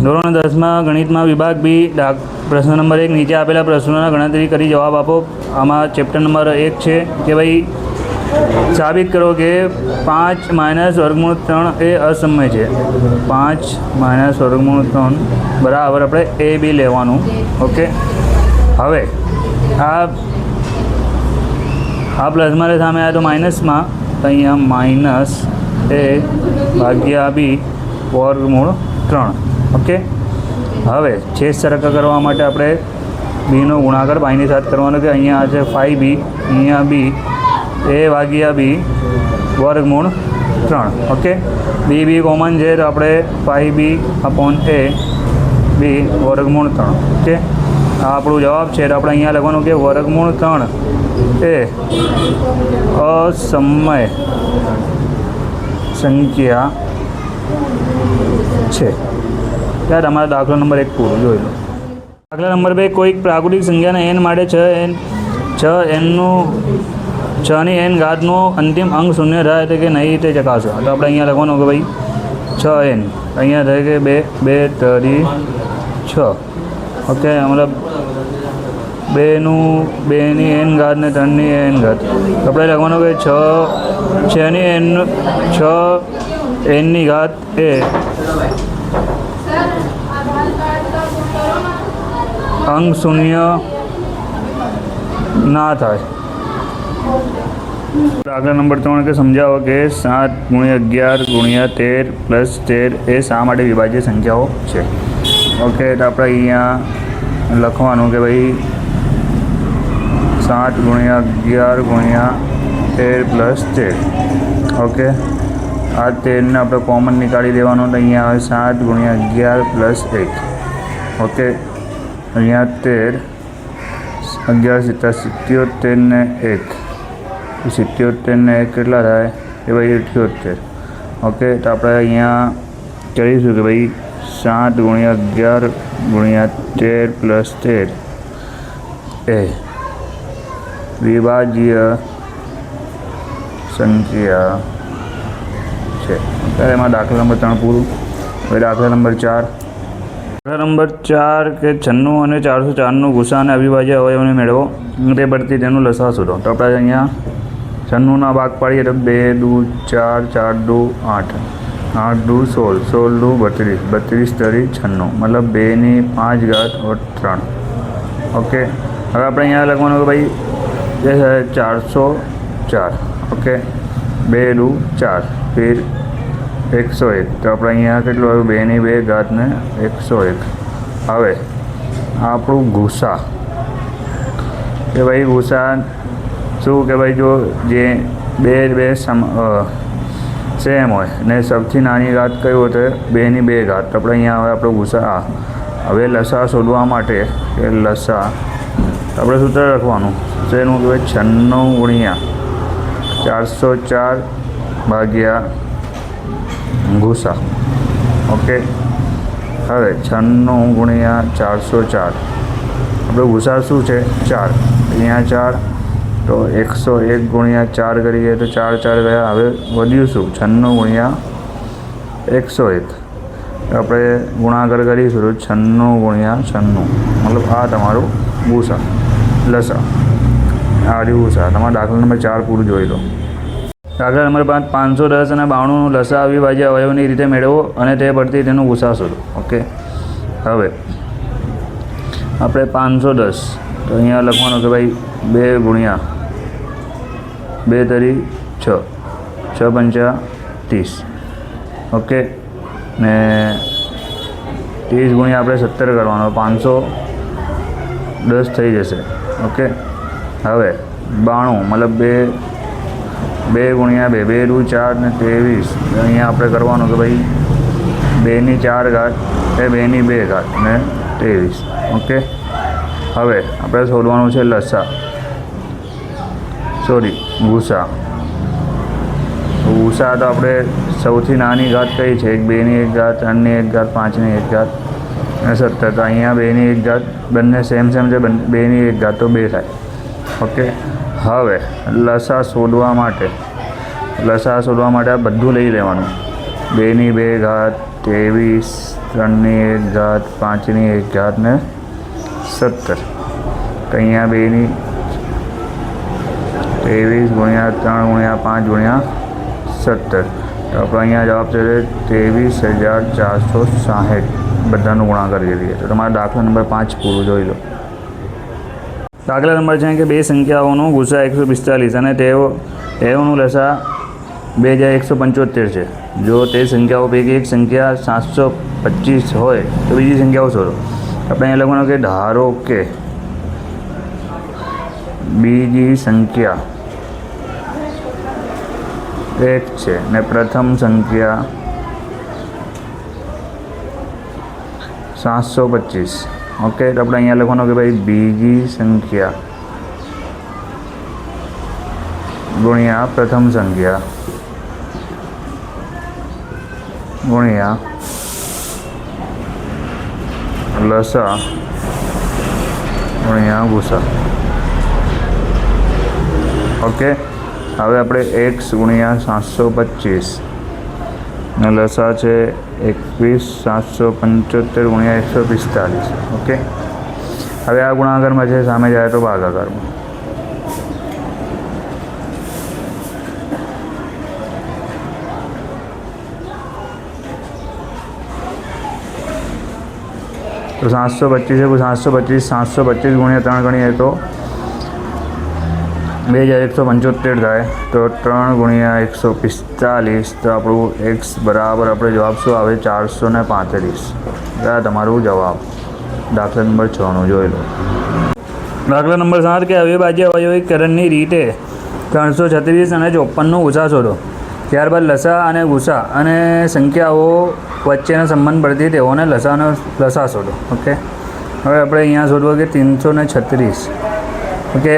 ધોરણ 10માં ગણિતમાં વિભાગ બી પ્રશ્ન નંબર 1 નીચે આપેલા પ્રશ્નોના ગણતરી કરી જવાબ આપો. આમાં ચેપ્ટર નંબર 1 છે કે ભાઈ સાબિત કરો કે 5 - વર્ગમૂળ 3 એ અસમય છે. 5 - વર્ગમૂળ 3 બરાબર આપણે એ બી લેવાનું. ઓકે, હવે આ પ્લસમાં સામે આવ્યા તો માઇનસમાં, અહીંયા માઇનસ એ ભાગ્યા બી વર્ગમૂળ 3. ઓકે, હવે છેદ સરખા કરવા માટે આપણે બીનો ગુણાકાર બાયની સાથે કરવાનો કે અહીંયા છે 5b, અહીંયા બી એ ભાગ્યા બી વર્ગમૂળ 3. ઓકે, બી કોમન છે તો આપણે 5b / a બી વર્ગમૂળ 3. ઓકે, આ આપણું જવાબ છે. તો આપણે અહીંયા લખવાનું કે વર્ગમૂળ 3 એ અસમય સંખ્યા છે. ત્યારે તમારા દાખલા નંબર 1 પૂરું જોઈ લો. દાખલા નંબર 2, કોઈક પ્રાકૃતિક સંખ્યાના n માટે 6ની n ઘાતનો અંતિમ અંક શૂન્ય થાય છે કે નહીં તે ચકાસો. તો આપણે અહીંયા લખવાનું કે ભાઈ 6n, અહીંયા થાય કે 2 તરી 6. ઓકે, મતલબ 2ની n ઘાત ને 3ની n ઘાત. આપણે લખવાનું કે 6n ની ઘાત એ અંક શૂન્ય ના થાય. દાખલા નંબર 3 કે સમજાવો કે 7 × 11 × 13 + 13 એ શા માટે વિભાજ્ય સંખ્યાઓ છે. ઓકે, તો આપણે અહીંયા લખવાનું કે ભાઈ 7 × 11 × 13 + 13. ઓકે, આ 13ને આપણે કોમન નીકાળી દેવાનું. તો અહીંયા આવે 7 × 11 + 1. ઓકે, અહીંયા 13 11 × 77 ને 1, 77 ને 1 કેટલા થાય એ ભાઈ 78. ઓકે, તો આપણે અહીંયા કરીશું કે ભાઈ 7 × 11 × 13 + 13 એ વિભાજ્ય સંખ્યા છે. ત્યારે એમાં દાખલા નંબર 3 પૂરું. હવે દાખલા નંબર 4. દાખલા નંબર 4 કે 96 અને 404નો ગુસા અને અવિભાજ્ય અવયવને મેળવો. તે પરથી તેનું લસાઅ શોધો. તો આપણે અહીંયા 96ના ભાગ પાડીએ તો 2 દુ 4, 4 દુ 8, 8 દુ 16, 16 દુ 32, 32 તરી 96, મતલબ 2ની 5 ઘાત और 3. ઓકે, હવે આપણે અહીંયા લખવાનું કે ભાઈ ये है 404. ओके, 2 दू 4, फिर 101. તો આપણે અહીંયા કેટલું આવ્યું 2ની 2 ઘાત ને 101. હવે આપણું ગુસા કે ભાઈ ગુસા શું કે ભાઈ જો જે બે સેમ હોય ને સૌથી નાની ઘાત કઈ હોય તો 2ની 2 ઘાત. તો આપણે અહીંયા હવે આપણો ગુસા હવે લસા શોધવા માટે કે લસા આપણે સૂત્ર લખવાનું તેનું કહેવાય 96 × 404 ભાગ્યા ગુસા. ઓકે, હવે 96 × 404 આપણે ગુસા શું છે 4, અહીંયા 4 તો 101 × 4 કરીએ તો 4 4 ગયા. હવે વધ્યું શું 96 × 101. આપણે ગુણાકાર કરીશું તો 96 × 96, મતલબ આ તમારું ગુસા લસા. આ રહ્યું ગુસા. તમારા દાખલા નંબર 4 પૂરું જોઈ લો. દાખલા નંબર 5, 510 અને 92નું લસા અવિભાજ્ય અવયવની રીતે મેળવો અને તે પરથી તેનું ગુસા શોધો. ઓકે, હવે આપણે 510 તો અહીંયા લખવાનું કે ભાઈ 2 × 2 તરી 6, 6 × 5 30. ઓકે, ને 30 × આપણે 17 કરવાનો, 510 થઈ જશે. ઓકે, હવે 92 મતલબ 2 × 2, 2 દુ 4 ને 23. અહીંયા આપણે કરવાનું કે ભાઈ 2ની 4 ઘાત એ 2ની 2 ઘાત ને 23. ઓકે, હવે આપણે શોધવાનું છે લસા, ગુસા. ગુસા તો આપણે સૌથી નાની ઘાત કઈ છે 2ની 1 ઘાત, 3ની 1 ઘાત, 5ની 1 ઘાત અને 17. તો અહીંયા 2ની 1 ઘાત બંને સેમ છે, 2ની 1 ઘાત તો 2 થાય. ઓકે, હવે લસા શોધવા માટે આ બધું લઈ લેવાનું. 2ની 2 ઘાત, 23, 3ની 1 ઘાત, 5ની 1 ઘાત ને 17. તો અહીંયા 2ની 23 ગુણ્યા 3 ગુણ્યા 5 ગુણ્યા 17. તો આપણે અહીંયા જવાબ છે 23,460. બધાનો ગુણાકાર કરી દઈએ. તો તમારા દાખલા નંબર 5 પૂરું જોઈ લો. દાખલા નંબર છે કે બે સંખ્યાઓનો ગુસા 145 અને તેઓનું લસા 2175 છે. જો તે સંખ્યાઓ પૈકી એક સંખ્યા 725 હોય તો બીજી સંખ્યાઓ શોધો. આપણે અહીંયા લખવાનું કે ધારો કે બીજી સંખ્યા 1 છે ને પ્રથમ સંખ્યા 725. ઓકે, તો આપણે અહીંયા લખવાનું કે ભાઈ બીજી સંખ્યા ગુણ્યા પ્રથમ સંખ્યા ગુણ્યા લસા ગુણ્યા ગુસા. ઓકે, હવે આપણે x ગુણ્યા 725 ને લસા છે 21,775 ગુણ્યા 145. ઓકે, હવે આ ગુણાકારમાં છે, સામે જાય તો ભાગાકારમાં. તો 725 ગુણ્યા 3 ગણીએ તો 2175 થાય. તો 3 ગુણ્યા 145. તો આપણું x બરાબર આપણે જવાબ શું આવે 435. આ તમારું જવાબ દાખલા નંબર 6નો જોઈ લો. દાખલા નંબર 7 કે અવિભાજ્ય અવયવીકરણની રીતે 336 અને 54નો ગુસા શોધો. ત્યારબાદ લસા અને ગુસા અને સંખ્યાઓ વચ્ચેનો સંબંધ પરથી તેઓને લસા શોધો. ઓકે, હવે આપણે અહીંયા શોધવું કે 336. ઓકે,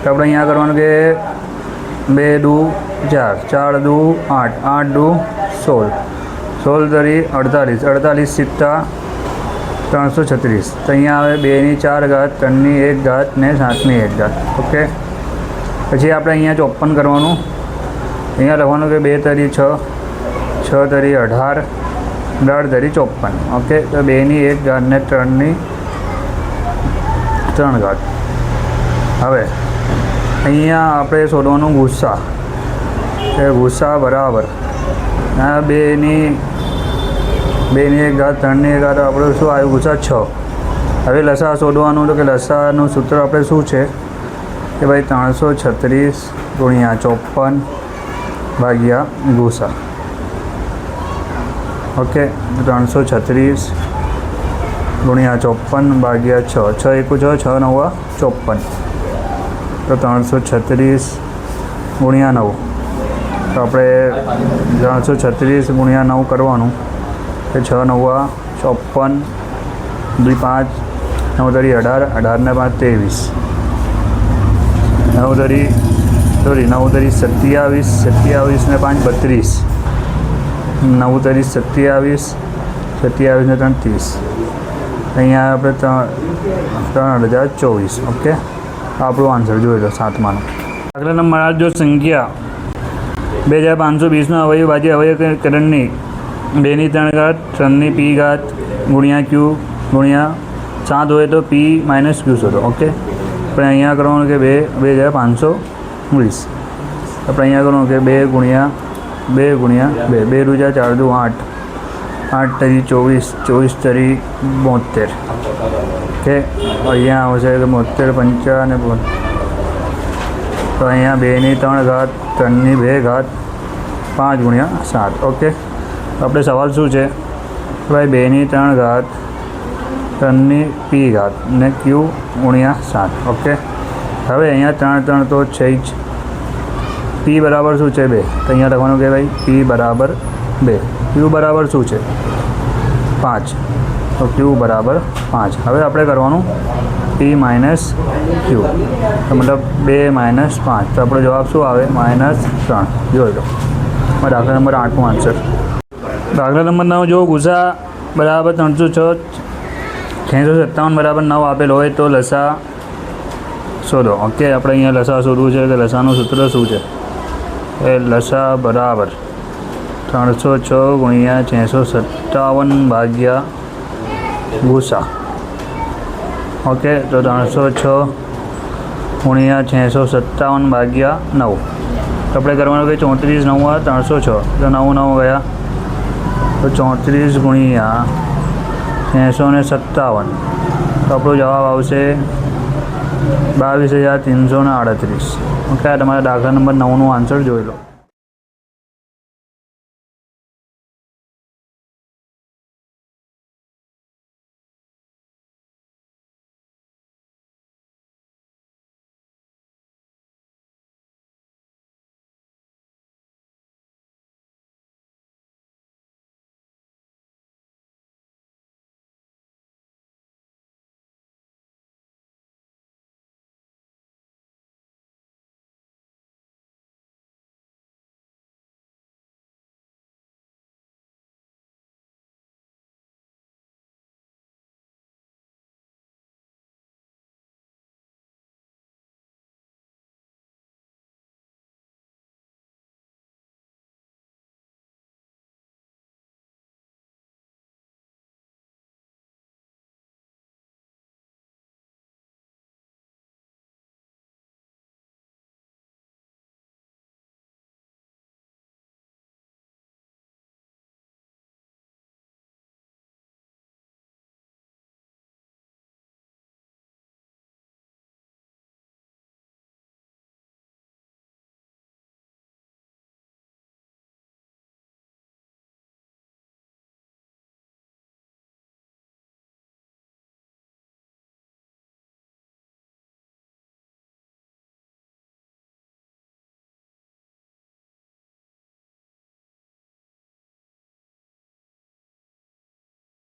તો આપણે અહીંયા કરવાનું કે 2 દુ 4, 4 દુ 8, 8 દુ 16, 16 તરી 48, 48 સિત્તા 336. તો અહીંયા આવે 2ની 4 ઘાત, 3ની 1 ઘાત ને 7ની 1 ઘાત. ઓકે, પછી આપણે અહીંયા 54 કરવાનું. અહીંયા લખવાનું કે 2 તરી 6, 6 તરી 18, 18 તરી 54. ઓકે, તો 2ની 1 ઘાત ને 3ની 3 ઘાત. હવે અહીંયા આપણે શોધવાનું ગુસ્સા. એ ગુસ્સા બરાબર આ 2ની 1 ઘાત, 3ની 1 ઘાત આપણે શું આવ્યું ગુસ્સા 6. હવે લસા શોધવાનું. તો કે લસાનું સૂત્ર આપણે શું છે કે ભાઈ 336 ગુણ્યા 54 ભાગ્યા ગુસા. ઓકે, 336 ગુણ્યા 54 ભાગ્યા 6, 6 1 6, 6 9 54. તો 336 ગુણ્યા 9. તો આપણે 336 ગુણ્યા 9 કરવાનું. તો 6 9 54, 2 5, 9 તરી 18, 18 ને 5 23, 9 તરી 27, 27 ને 5 32, 9 તરી 27, 27 ને 3 30. અહીંયા આપણે 3024. ઓકે, આપણો આન્સર જોઈ લો 7માનો. દાખલા નંબર 8 જો સંખ્યા 2520નો અવયવીભાજ્ય અવયવીકરણની 2ની 3 ઘાત, 3ની p ઘાત ગુણ્યા q ગુણ્યા 7 હોય તો p માઇનસ q શોધો. ઓકે, આપણે અહીંયા કરવાનું કે 2520. આપણે અહીંયા કરવાનું કે 2 ગુણ્યા 2 રૂજા 4 દુ 8, 8 તરી 24, 24 તરી 72. ઓકે, અહીંયા આવશે કે 72 5 અને 5. તો અહીંયા 2ની 3 ઘાત, 3ની 2 ઘાત, 5 ગુણ્યા 7. ઓકે, આપણે સવાલ શું છે ભાઈ 2ની 3 ઘાત, 3ની p ઘાત ને q ગુણ્યા 7. ઓકે, હવે અહીંયા 3 3 તો છે જ. p બરાબર શું છે 2. તો અહીંયા લખવાનું કે ભાઈ p બરાબર 2. q બરાબર શું છે 5. તો q બરાબર 5. હવે આપણે કરવાનું p માઇનસ q. તો મતલબ 2 માઇનસ 5. તો આપણો જવાબ શું આવે -3. જોઈ લો દાખલા નંબર 8નો આન્સર. દાખલા નંબર 9 જો ગુસા બરાબર 306, 657 બરાબર 9 આપેલ હોય તો લસા શોધો. ઓકે, આપણે અહીંયા લસા શોધવું છે. કે લસાનું સૂત્ર શું છે? એ લસા બરાબર 306 ગુણ્યા 657 ભાગ્યા ગુસા. ઓકે, તો 306 ગુણ્યા 657 ભાગ્યા 9. તો આપણે કરવાનું કે 34 9 306, તો 9 9 ગયા, તો 34 ગુણ્યા 657, તો આપણો જવાબ આવશે 22,338. ઓકે, તમારા દાખલા નંબર 9નો આન્સર જોઈ લો.